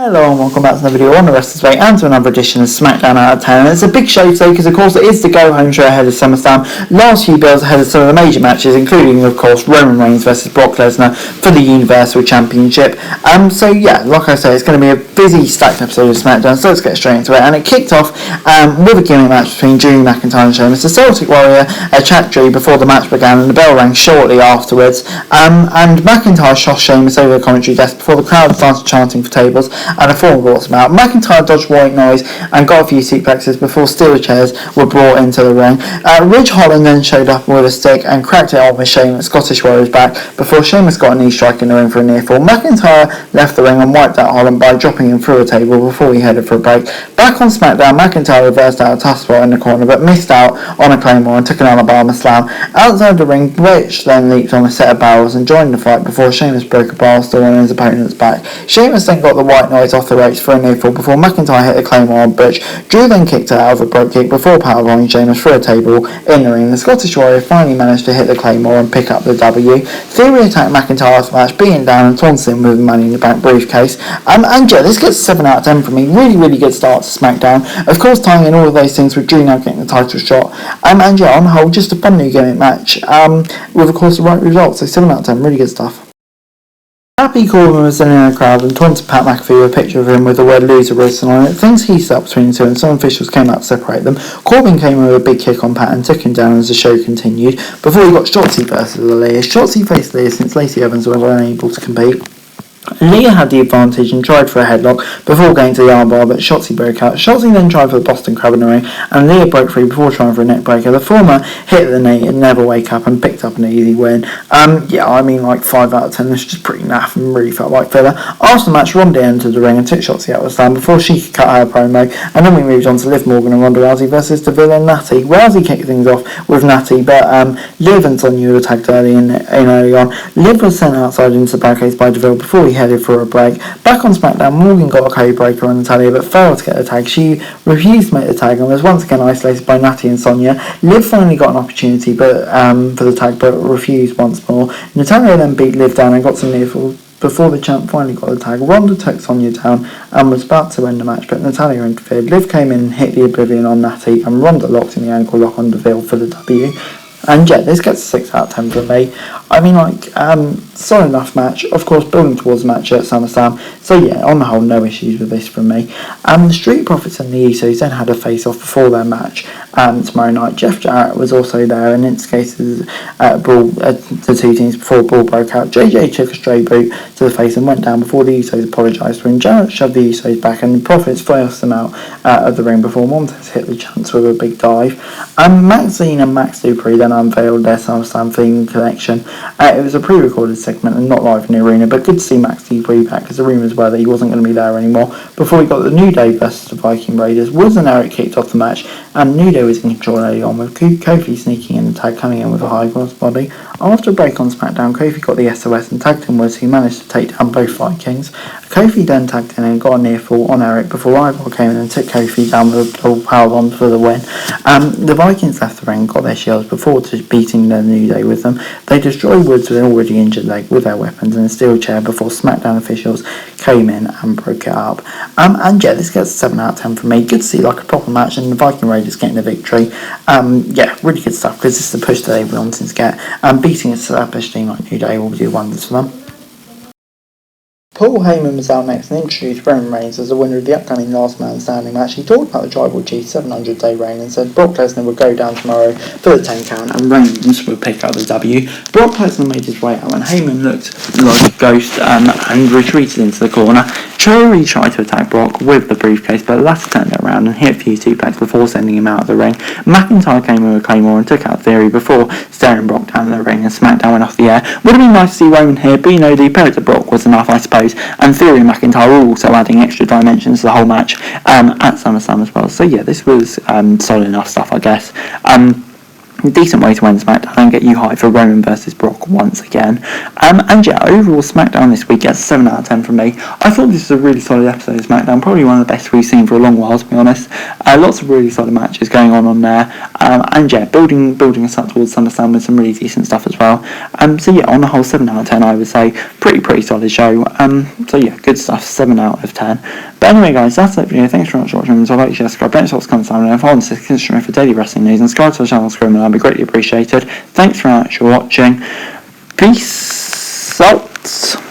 Hello and welcome back to another video on the Wrestlers Way and to another edition of Smackdown Out of 10. And it's a big show today because of course it is the go home show ahead of SummerSlam. Last few bills ahead of some of the major matches, including of course Roman Reigns versus Brock Lesnar for the Universal Championship. So yeah, like I said, it's going to be a busy stacked episode of Smackdown, so let's get straight into it. And it kicked off with a gimmick match between Drew McIntyre and Sheamus. The Celtic Warrior attacked Drew before the match began and the bell rang shortly afterwards. And McIntyre shot Sheamus over the commentary desk before the crowd started chanting for tables. And a form brought them out. McIntyre dodged white noise and got a few suplexes before steel chairs were brought into the ring. Ridge Holland then showed up with a stick and cracked it off with Sheamus, Scottish Warrior's back, before Sheamus got a knee strike in the ring for a near fall. McIntyre left the ring and wiped out Holland by dropping him through a table before he headed for a break. Back on SmackDown, McIntyre reversed out a tough spot in the corner but missed out on a Claymore and took an Alabama slam. Outside the ring, Ridge then leaped on a set of barrels and joined the fight before Sheamus broke a bar stool on his opponent's back. Sheamus then got the white noise off the ropes for a near fall before McIntyre hit a Claymore on Butch. Drew then kicked it out of a brogue kick before powerbombing Sheamus through a table in the ring. The Scottish Warrior finally managed to hit the Claymore and pick up the W. Theory attacked McIntyre after the match, beating down and taunted him with a Money in the Bank briefcase. And yeah, this gets 7 out of 10 from me. Really good start to SmackDown. Of course, tying in all of those things with Drew now getting the title shot. And yeah, on the whole, just a fun new gimmick match with of course the right results. So 7 out of 10, really good stuff. Happy Corbin was then in the crowd and taunted Pat McAfee with a picture of him with the word loser written on it. Things heated up between the two and some officials came out to separate them. Corbin came in with a big kick on Pat and took him down as the show continued before he got Shotzi versus Aaliyah. Shotzi faced Leah since Lacey Evans was unable to compete. Leah had the advantage and tried for a headlock before going to the armbar, but Shotzi broke out. Shotzi then tried for the Boston Crab in the ring, and Leah broke free before trying for a neck breaker. The former hit the knee and never wake up and picked up an easy win. Yeah, I mean, like 5 out of 10. This is just pretty naff and really felt like filler. After the match, Ronda entered the ring and took Shotzi out of the stand before she could cut her promo, and then we moved on to Liv Morgan and Ronda Rousey versus Deville and Natty. Rousey kicked things off with Natty, but Liv and Sonya were tagged early on. Liv was sent outside into the barricades by Deville before he headed for a break. Back on SmackDown, Morgan got a code breaker on Natalya but failed to get the tag. She refused to make the tag and was once again isolated by Natty and Sonya. Liv finally got an opportunity but for the tag but refused once more. Natalya then beat Liv down and got some near falls before the champ finally got the tag. Ronda took Sonya down and was about to end the match, but Natalya interfered. Liv came in and hit the Oblivion on Natty, and Ronda locked in the ankle lock on Deville for the W. And yeah, this gets a 6 out of 10 for me. I mean, solid enough match. Of course, building towards the match at SummerSlam. So yeah, on the whole, no issues with this from me. The Street Profits and the Usos then had a face-off before their match tomorrow night. Jeff Jarrett was also there and instigated the two teams before a brawl broke out. JJ took a straight boot to the face and went down before the Usos apologised for him. Jarrett shoved the Usos back and the Profits forced them out of the ring before Montez hit the chance with a big dive. Maxine and Max Dupree then unveiled their SummerSlam theme collection. It was a pre-recorded segment and not live in the arena, but good to see Max Dupree back because the rumours were that he wasn't going to be there anymore before he got the New Day versus the Viking Raiders. Woods and Eric kicked off the match and New Day was in control early on with Kofi sneaking in the tag, coming in with a high cross body. After a break on SmackDown, Kofi got the SOS and tagged in Woods, who managed to take down both Vikings. Kofi then tagged in and got a near fall on Eric before Ivar came in and took Kofi down with a double powerbomb for the win. The Vikings left the ring, got their shields before beating the New Day with them. They destroyed Woods with an already injured leg with their weapons and a steel chair before SmackDown officials came in and broke it up. And yeah, this gets a 7 out of 10 for me. Good to see like a proper match and the Viking Raiders getting the victory. Yeah, really good stuff because this is the push that they've been wanting to get. Beating a established team like New Day will do wonders for them. Paul Heyman was out next and introduced Roman Reigns as the winner of the upcoming Last Man Standing match. He talked about the Tribal Chief's 700-day reign and said Brock Lesnar would go down tomorrow for the 10 count and Reigns would pick up the W. Brock Lesnar made his way out and Heyman looked like a ghost and retreated into the corner. Cherry tried to attack Brock with the briefcase, but the latter turned it around and hit a few suplexes before sending him out of the ring. McIntyre came in with a Claymore and took out Theory before staring Brock down the ring, and SmackDown went off the air. Would have been nice to see Roman here, but the pair to Brock was enough, I suppose, and Theory and McIntyre were also adding extra dimensions to the whole match at SummerSlam as well. So yeah, this was solid enough stuff, I guess. decent way to win SmackDown and get you hyped for Roman versus Brock once again. And yeah, overall SmackDown this week gets 7 out of 10 from me. I thought this was a really solid episode of SmackDown, probably one of the best we've seen for a long while, to be honest. Lots of really solid matches going on there, and yeah, building us up towards SummerSlam with some really decent stuff as well. So yeah, on the whole, 7 out of 10 I would say, pretty solid show. So yeah, good stuff, 7 out of 10. But anyway guys, that's it for the video. Thanks very much for watching. So like, share, subscribe, don't stop comments down below, follow on to Instagram for daily wrestling news, and subscribe to the channel, and that'd be greatly appreciated. Thanks very much for watching. Peace out.